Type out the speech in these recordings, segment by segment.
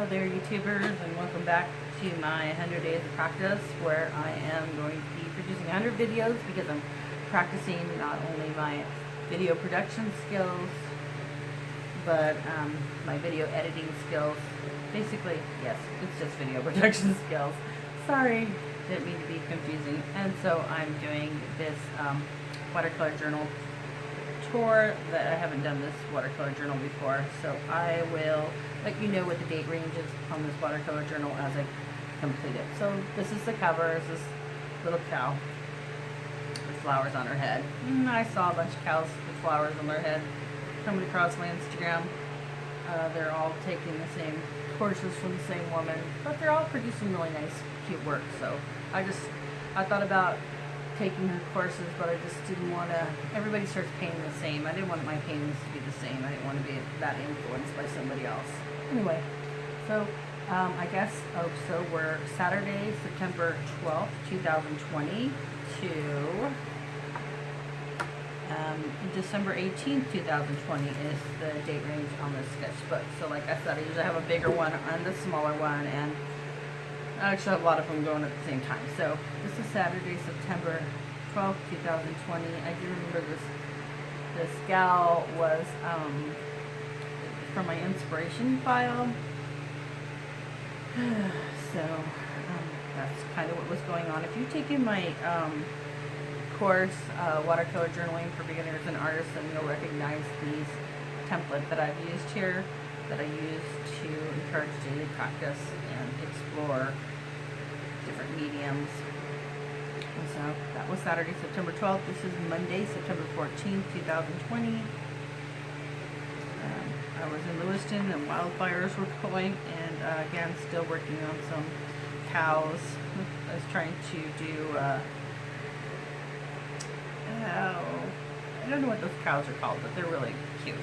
Hello there, YouTubers, and welcome back to my 100 days of practice, where I am going to be producing 100 videos because I'm practicing not only my video production skills, but my video editing skills. Basically, yes, it's just video production skills. Sorry, didn't mean to be confusing. And so I'm doing this watercolor journal tour that I haven't done this watercolor journal before, so I will let you know what the date range is on this watercolor journal as I complete it. So this is the cover. It's this little cow with flowers on her head. I saw a bunch of cows with flowers on their head coming across my Instagram. They're all taking the same courses from the same woman, but they're all producing really nice, cute work. So I thought about taking her courses, but I just didn't want to, everybody starts painting the same. I didn't want my paintings to be the same. I didn't want to be that influenced by somebody else. Anyway, so I guess, so we're Saturday, September 12th, 2020 to December 18th, 2020 is the date range on this sketchbook. So like I said, I usually have a bigger one and a smaller one, and I actually have a lot of them going at the same time. So this is Saturday, September 12th, 2020. I do remember this gal was from my inspiration file. So that's kind of what was going on. If you've taken my course, Watercolor Journaling for Beginners and Artists, then you'll recognize these templates that I've used here, that I use to encourage daily practice and explore different mediums. And so that was Saturday, September 12th. This is Monday, September 14th, 2020. I was in Lewiston and wildfires were going, and again, still working on some cows. I was trying to do, I don't know what those cows are called, but they're really cute.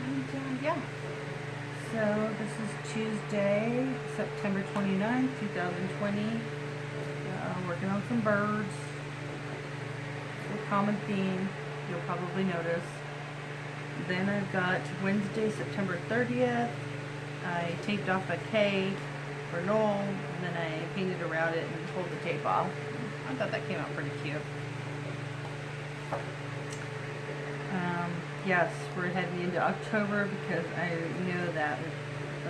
And yeah. So this is Tuesday, September 29th, 2020. Working on some birds. A common theme, you'll probably notice. Then I've got Wednesday, September 30th. I taped off a K for Knoll, and then I painted around it and pulled the tape off. I thought that came out pretty cute. Yes, we're heading into October because I know that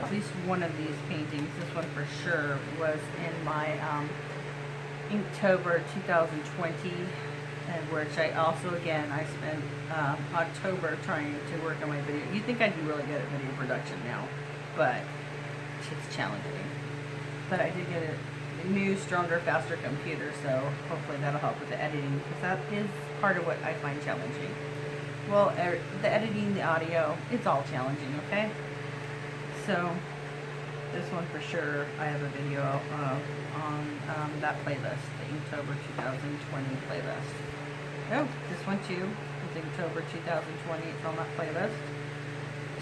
at least one of these paintings, this one for sure, was in my Inktober 2020, and which I also, again, I spent October trying to work on my video. You'd think I'd be really good at video production now, but it's challenging. But I did get a new, stronger, faster computer, so hopefully that'll help with the editing, because that is part of what I find challenging. Well, the editing, the audio, it's all challenging, okay? So, this one for sure, I have a video of on that playlist, the Inktober 2020 playlist. Oh, this one too is Inktober 2020, it's on that playlist.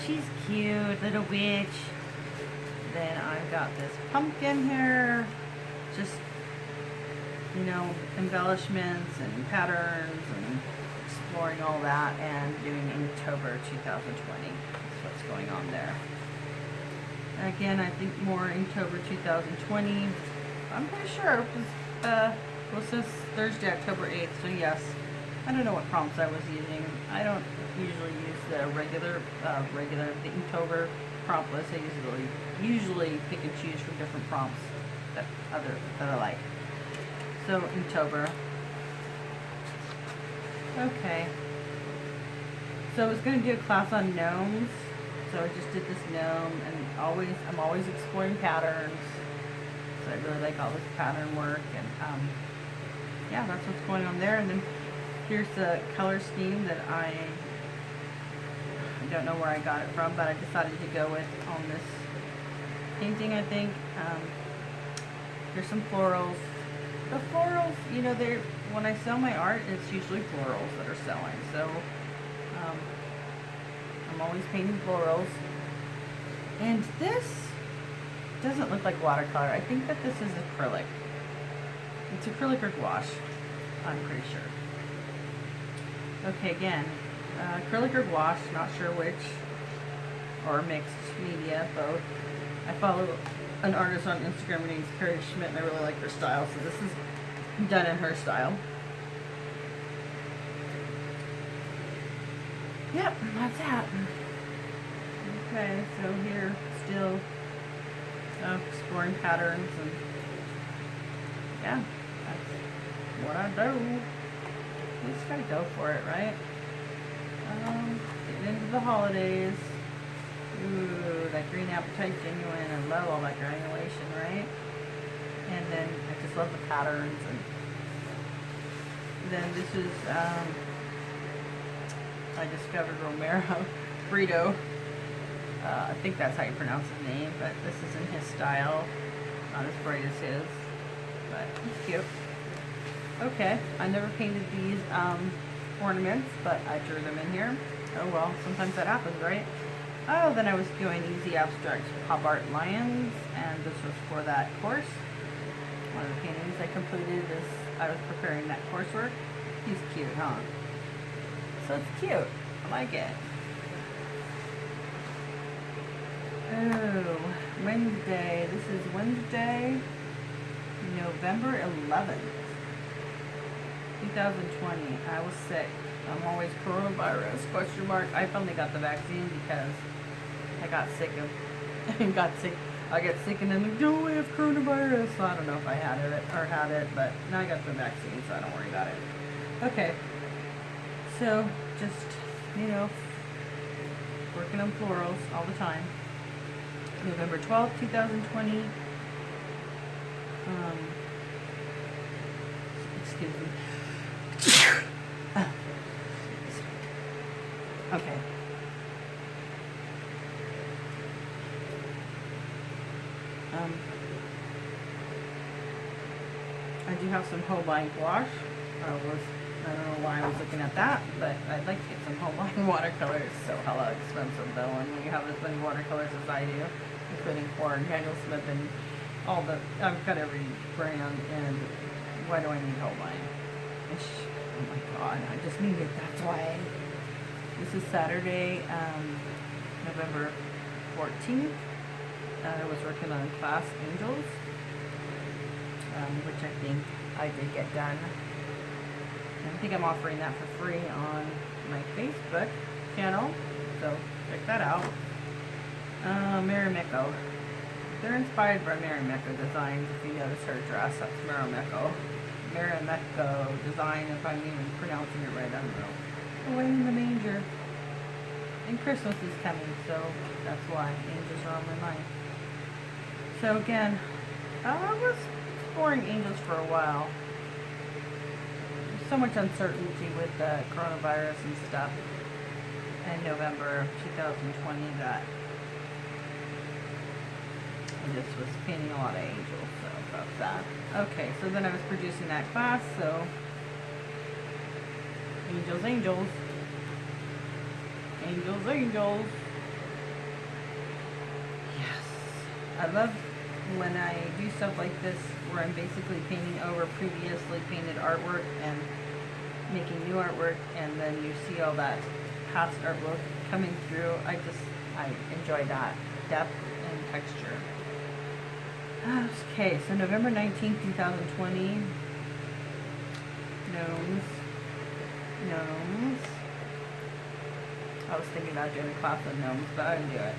She's cute, little witch. Then I've got this pumpkin here, just, you know, embellishments and patterns and exploring all that, and doing Inktober 2020. That's what's going on there. Again, I think more Inktober 2020. I'm pretty sure it was, well, since Thursday, October 8th, so yes. I don't know what prompts I was using. I don't usually use the regular the Inktober prompt list. I usually pick and choose from different prompts that I like. So Inktober. Okay. So I was going to do a class on gnomes. So I just did this gnome, and I'm always exploring patterns. So I really like all this pattern work, and yeah, that's what's going on there. And then here's the color scheme that I don't know where I got it from, but I decided to go with on this painting, I think. There's some florals. The florals, you know, when I sell my art, it's usually florals that are selling. So I'm always painting florals. And this doesn't look like watercolor. I think that this is acrylic. It's acrylic or gouache, I'm pretty sure. Okay, again, acrylic or gouache, not sure which. or mixed media, both. I follow an artist on Instagram named Carrie Schmidt, and I really like her style, so this is done in her style. Yep, that's that. Okay, so here, still exploring patterns, and yeah, that's what I do. You just gotta go for it, right? Getting into the holidays. Ooh, that green appetite genuine. I love all that granulation, right? And then I just love the patterns. And then this is I discovered Romero Brito. I think that's how you pronounce his name, but this is in his style. Not as bright as his, but it's cute. Okay, I never painted these ornaments, but I drew them in here. Oh well, sometimes that happens, right? Oh, then I was doing easy abstract pop art lions, and this was for that course. One of the paintings I completed is I was preparing that coursework. He's cute, huh? So it's cute. I like it. Oh, Wednesday. This is Wednesday, November 11th, 2020. I was sick. I'm always coronavirus, ? I finally got the vaccine because I got sick of, I get sick and then like, no, I have coronavirus. So I don't know if I had it, but now I got the vaccine, so I don't worry about it. Okay. So, just, working on florals all the time. November 12th, 2020. Excuse me. Okay. I do have some Holbein gouache. I don't know why I was looking at that, but I'd like to get some Holbein watercolors. So hella expensive though, and when you have as many watercolors as I do, including Warren, Daniel Smith, and I've got every brand, and why do I need Holbein? Oh my god, I just need it, that's why. This is Saturday, November 14th. I was working on Class Angels, which I think I did get done. I think I'm offering that for free on my Facebook channel, so check that out. Marimekko. They're inspired by Marimekko designs. If you notice her dress, that's Marimekko. Marimekko design, if I'm even pronouncing it right, I don't know. Away in the manger. And Christmas is coming, so that's why angels are on my mind. So again, I was exploring angels for a while. There's so much uncertainty with the coronavirus and stuff in November of 2020 that I just was painting a lot of angels, so that's that. Okay, so then I was producing that class, so angels, angels. Angels, angels. Yes. I love when I do stuff like this where I'm basically painting over previously painted artwork and making new artwork, and then you see all that past artwork coming through. I enjoy that depth and texture. Okay, so November 19th, 2020. Gnomes. I was thinking about doing a class on gnomes, but I didn't do it.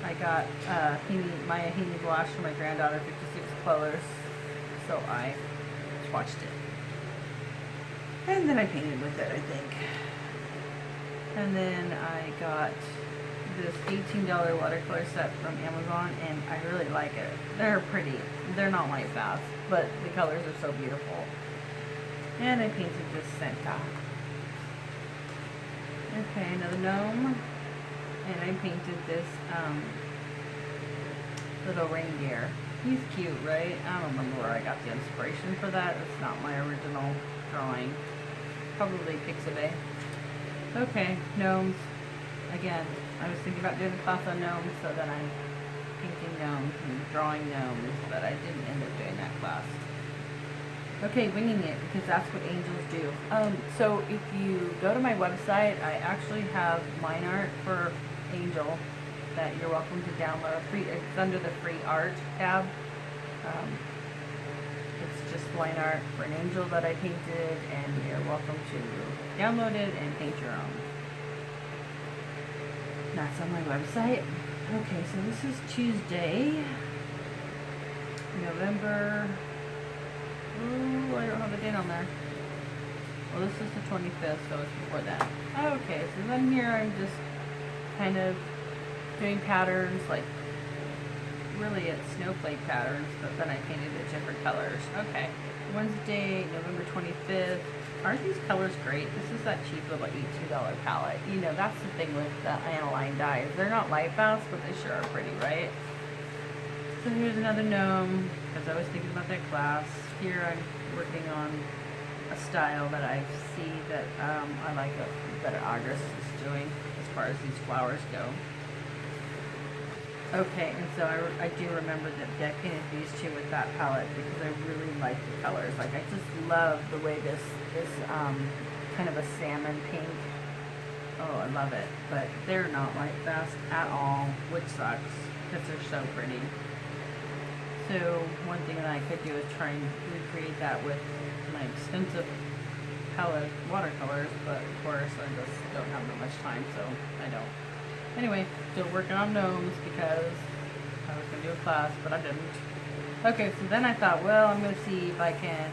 I got Maya Heaney Blush for my granddaughter, 56 colors, so I swatched it. And then I painted with it, I think. And then I got this $18 watercolor set from Amazon, and I really like it. They're pretty. They're not light fast, but the colors are so beautiful. And I painted this Santa. Okay, another gnome. And I painted this little reindeer. He's cute, right? I don't remember where I got the inspiration for that. It's not my original drawing. Probably Pixabay. Okay, gnomes. Again, I was thinking about doing a class on gnomes, so then I'm painting gnomes and drawing gnomes, but I didn't end up doing that class. Okay, winging it, because that's what angels do. So if you go to my website, I actually have line art for Angel that you're welcome to download. Free, it's under the free art tab. Um, it's just line art for an angel that I painted, and you're welcome to download it and paint your own. That's on my website. Okay, so this is Tuesday, November. Ooh, I don't have the date on there. Well, this is the 25th, so it's before that. Okay, so then here I'm just kind of doing patterns, like really it's snowflake patterns, but then I painted it different colors. Okay, Wednesday, November 25th. Aren't these colors great? This is that cheap little $18 palette. You know, that's the thing with the aniline dyes. They're not light fast, but they sure are pretty, right? So here's another gnome, because I was thinking about that class. Here I'm working on a style that I see that I like that August is doing as far as these flowers go. Okay, and so I do remember that I painted these two with that palette because I really like the colors. Like, I just love the way this kind of a salmon pink. Oh, I love it. But they're not light fast at all, which sucks because they're so pretty. So one thing that I could do is try and recreate that with my extensive palette watercolors, but of course I just don't have that much time, so I don't. Anyway, still working on gnomes because I was going to do a class, but I didn't. Okay, so then I thought, well, I'm going to see if I can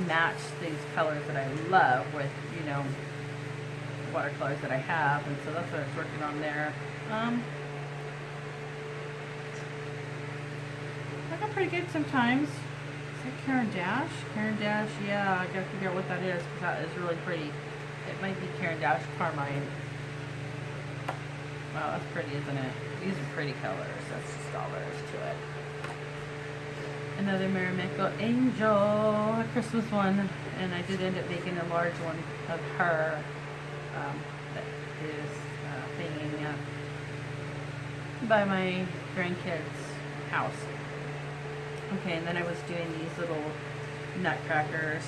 match these colors that I love with, you know, watercolors that I have, and so that's what I was working on there. I got pretty good sometimes. Is that Karen Dash? Karen Dash, yeah, I gotta figure out what that is because that is really pretty. It might be Karen Dash Carmine. Wow, that's pretty, isn't it? These are pretty colors. That's just all there is to it. Another Merrimackle Angel, a Christmas one, and I did end up making a large one of her that is hanging up by my grandkids' house. Okay, and then I was doing these little nutcrackers.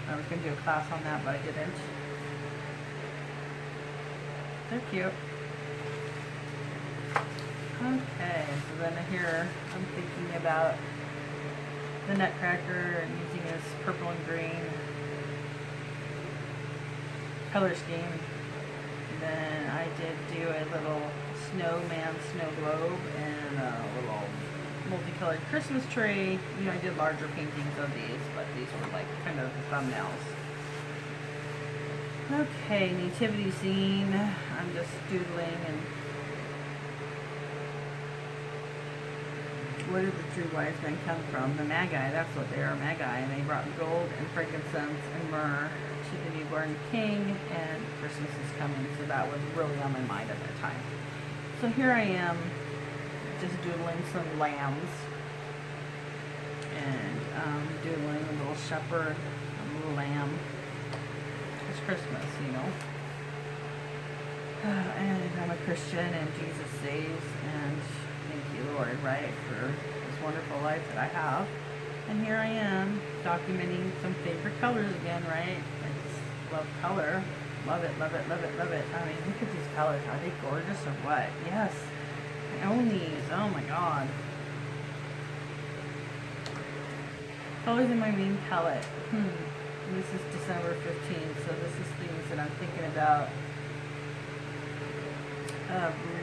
I was going to do a class on that, but I didn't. They're cute. Okay, so then here I'm thinking about the nutcracker and using this purple and green color scheme. And then I did do a little snowman snow globe and a little multicolored Christmas tree. You know, I did larger paintings of these, but these were like kind of the thumbnails. Okay, nativity scene. I'm just doodling and where did the three wise men come from? The Magi, that's what they are, Magi. And they brought gold and frankincense and myrrh to the newborn king, and Christmas is coming, so that was really on my mind at that time. So here I am, just doodling some lambs, and doodling a little shepherd, a little lamb. It's Christmas, you know. And I'm a Christian, and Jesus saves, and thank you, Lord, right, for this wonderful life that I have. And here I am, documenting some favorite colors again, right? I just love color. Love it, love it, love it, love it. I mean, look at these colors. Are they gorgeous or what? Yes. I own these. Oh my god. Colors in my main palette. This is December 15th, so this is things that I'm thinking about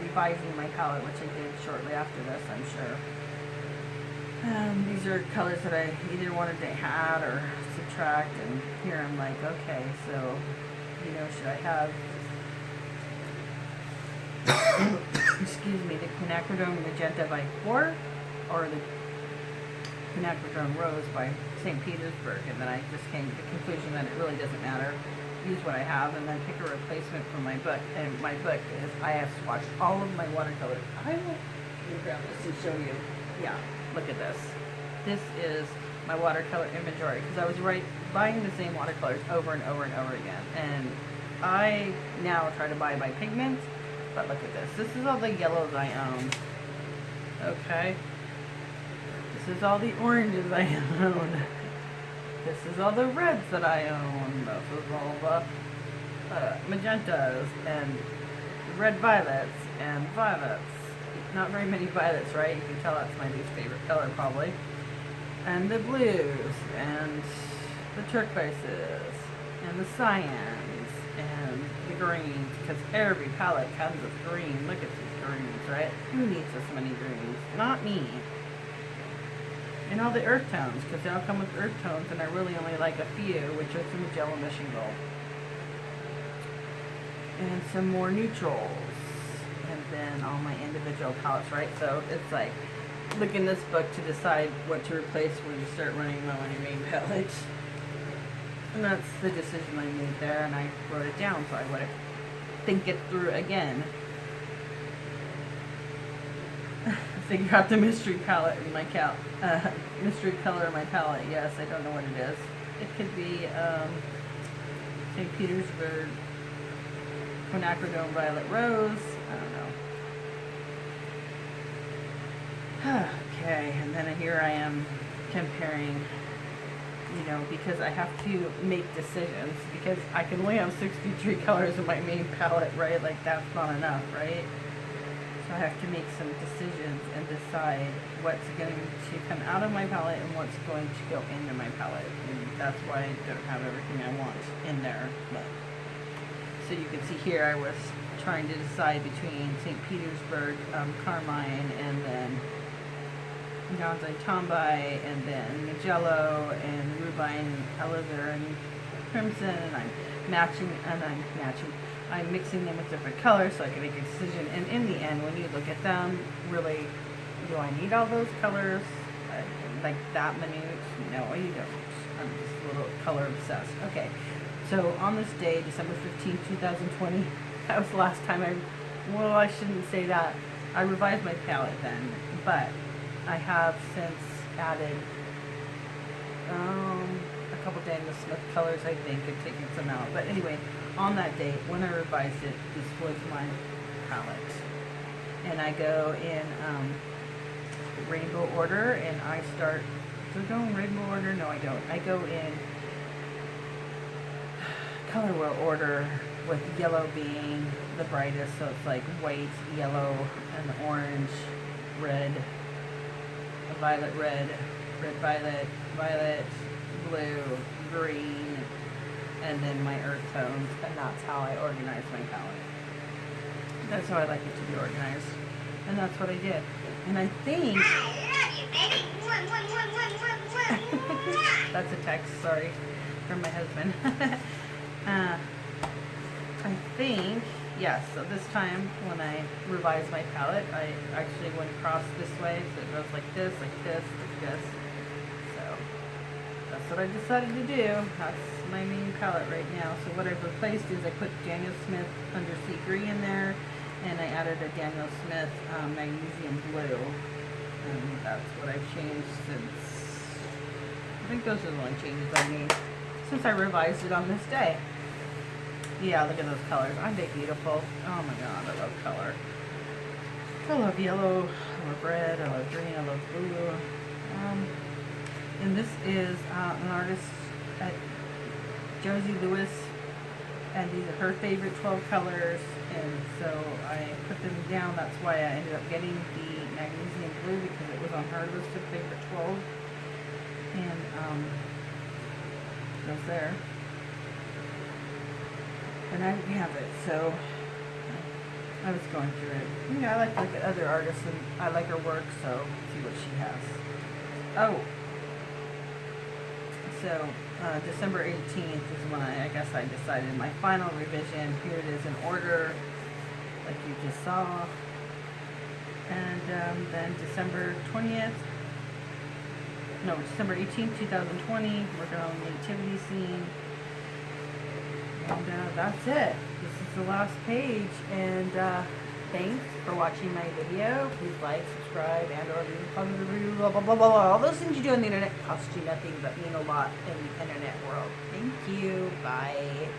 revising my palette, which I did shortly after this, I'm sure. These are colors that I either wanted to add or subtract, and here I'm like, okay, so, you know, should I have, excuse me, the quinacridone magenta by Core, or the quinacridone rose by St. Petersburg? And then I just came to the conclusion that it really doesn't matter. Use what I have and then pick a replacement for my book. And my book is, I have swatched all of my watercolors. I will grab this and show you. Yeah, look at this. This is my watercolor inventory, because I was buying the same watercolors over and over and over again. And I now try to buy by pigment, but look at this. This is all the yellows I own. Okay. This is all the oranges I own. This is all the reds that I own. This is all the magentas and red violets and violets. Not very many violets, right? You can tell that's my least favorite color probably. And the blues and the turquoises and the cyans and the greens, because every palette comes with green. Look at these greens, right? Who needs this many greens? Not me. And all the earth tones, because they all come with earth tones, and I really only like a few, which is the Magella Mission Gold. And some more neutrals. And then all my individual palettes, right? So it's like, look in this book to decide what to replace when you start running low on your main palette. And that's the decision I made there, and I wrote it down so I would think it through again. Figure out the mystery palette in my mystery color in my palette. Yes, I don't know what it is. It could be St. Petersburg Quinacridone Violet Rose. I don't know. Okay, and then here I am comparing, you know, because I have to make decisions, because I can only have 63 colors in my main palette, right? Like, that's not enough, right? So I have to make some decisions and decide what's going to come out of my palette and what's going to go into my palette. And that's why I don't have everything I want in there. But, so you can see here I was trying to decide between St. Petersburg Carmine and then Gonzai Tombai and then Magello and Rubine Alizarin Crimson, and I'm mixing them with different colors so I can make a decision. And in the end, when you look at them, really, do I need all those colors? Like that many? No, you don't. I'm just a little color obsessed. Okay, so on this day, December 15th, 2020, that was the last time well, I shouldn't say that. I revised my palette then, but I have since added a couple Daniel Smith colors, I think, and taken some out. But anyway, on that date, when I revised it, this was my palette. And I go in rainbow order, and I start, do I go in rainbow order? No, I don't. I go in color wheel order, with yellow being the brightest, so it's like white, yellow, and orange, red, violet, red, red, violet, violet, blue, green, and then my earth tones, and that's how I organize my palette. That's how I like it to be organized, and that's what I did. And I think that's a text, sorry, from my husband. I think, yes, so this time when I revised my palette, I actually went across this way, so it goes like this, like this, like this. So that's what I decided to do. That's my main palette right now. So what I've replaced is I put Daniel Smith Undersea Green in there, and I added a Daniel Smith Magnesium Blue. And that's what I've changed since, I think those are the only changes I made since I revised it on this day. Yeah, look at those colors. Aren't they beautiful? Oh my god, I love color. I love yellow, I love red, I love green, I love blue. And this is an artist at Josie Lewis, and these are her favorite 12 colors, and so I put them down. That's why I ended up getting the magnesium blue, because it was on her list of favorite 12. And goes there. And I have it, so I was going through it. Yeah, I like to look at other artists, and I like her work, so see what she has. Oh, so December 18th is when I guess I decided my final revision. Here it is in order, like you just saw. And then December 18th, 2020, working on the nativity scene. And that's it. This is the last page, and thanks for watching my video. Please like, subscribe, and or leave a positive review, blah, blah, blah, blah, blah. All those things you do on the internet cost you nothing but mean a lot in the internet world. Thank you. Bye.